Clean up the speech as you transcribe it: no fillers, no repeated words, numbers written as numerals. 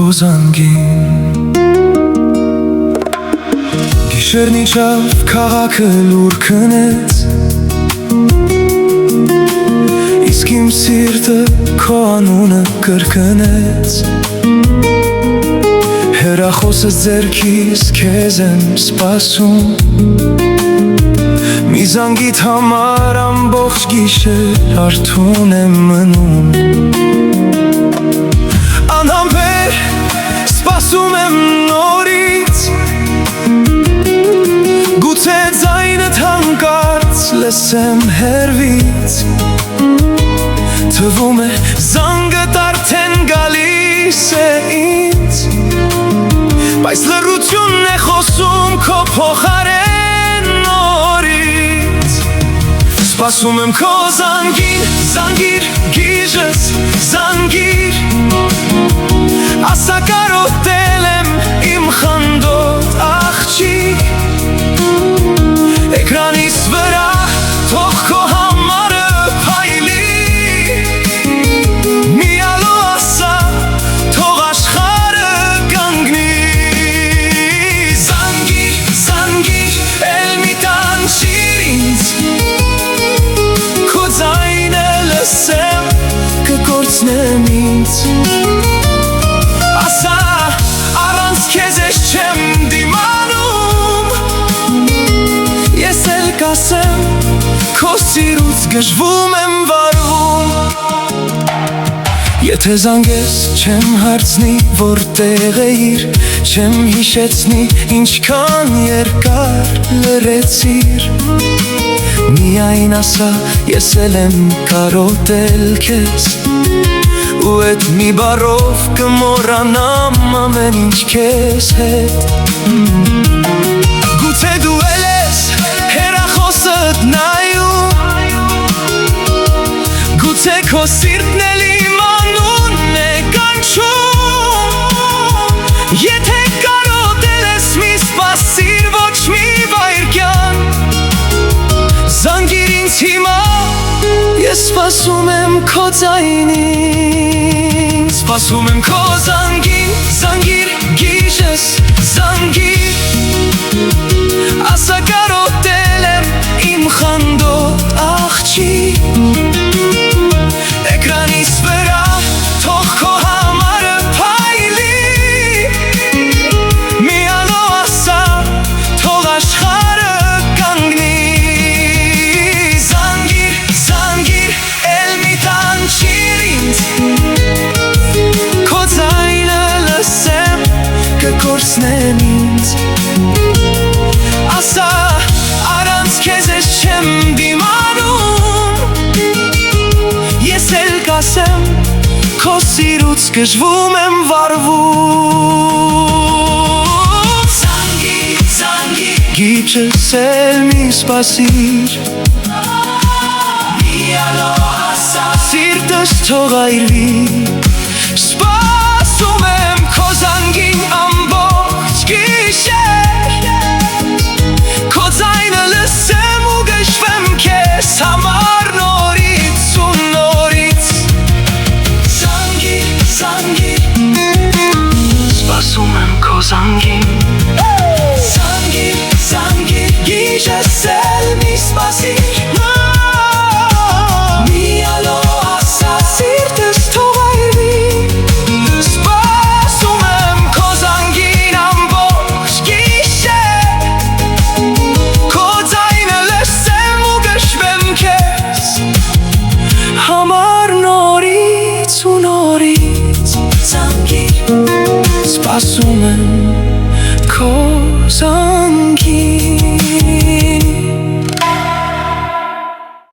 քո զանգին Գիշերն իջավ քաղաքը լուր քնեց Իսկ իմ սիրտը քո անունը կրկնեց Հեռախոսս ձեռքիս քեզ եմ սպասում Մի զանգիդ համար ամբողջ գիշեր արթուն եմ մնում Անհամբեր սպասում եմ նորից Գուցե ձայնդ հանկարծ լսեմ հեռվից Թվում է զանգդ արդեն գալիս է ինձ Բայց լռությունն է խոսում քո փոխարեն նորից Սպասում եմ քո զանգին, զանգիր, գիժս, զանգիր Ասա կարոտել եմ իմ խանդոտ աղջիկ Էկրանիս վրա թող քո համարը փայլի Մի ալո ասա, թող աշխարհը կանգնի Զանգիր, զանգիր, էլ մի տանջիր ինձ Քո ձայնը լսեմ, կկորցնեմ ինձ Ասա, առանց քեզ ես չեմ դիմանում Ես էլ կասեմ, քո սիրուց գժվում եմ վարում Եթե զանգես չեմ հարցնի որտեղ էիր Չեմ հիշեցնի ինչքան երկար լռեցիր Միայն ասա ես էլ եմ կարոտել քեզ Ու էդ մի բառով կմոռանամ ամեն ինչ քեզ հետ Գուցե դու էլ ես հեռախոսդ նայում Գուցե քո սիրտն էլ իմ անունն է կանչում Եթե կարոտել ես մի սպասիր ոչ մի վայրկյան Զանգիր ինձ հիմա Ես սպասում եմ քո ձայնին Սպասում եմ քո զանգին Զանգիր գիժս զանգիր Ասա կարոտել եմ իմ խանդոտ աղջիկ Էկրանիս վրա թող քո համարը փայլի Մի ալո ասա թող աշխարհը կանգնի Զանգիր, զանգիր, էլ մի տանջիր ինձ Քո ձայնը լսեմ, կկորցնեմ ինձ Ասա, առանց քեզ ես չեմ դիմանում Ես էլ կասեմ, քո սիրուց գժվում եմ վարվում Զանգիր, զանգիր, գիճս էլ մի սպասիր Մի ալո ասա, սիրտս թող այրվի Սպասում եմ քո զանգին ամբողջ գիշեր Քո ձայնը լսեմ ու գժվեմ քեզ համար նորից ու նորից Զանգիր, զանգիր Սպասում եմ քո զանգին Զանգիր, զանգիր Գիժս էլ մի սպասիր Մի ալո ասա սիրտս թող այրվի Սպասում եմ քո զանգին ամբողջ գիշեր Քո ձայնը լսեմ ու գժվեմ քեզ Համար նորից ու նորից Զանգիր Սպասում եմ քո զանգին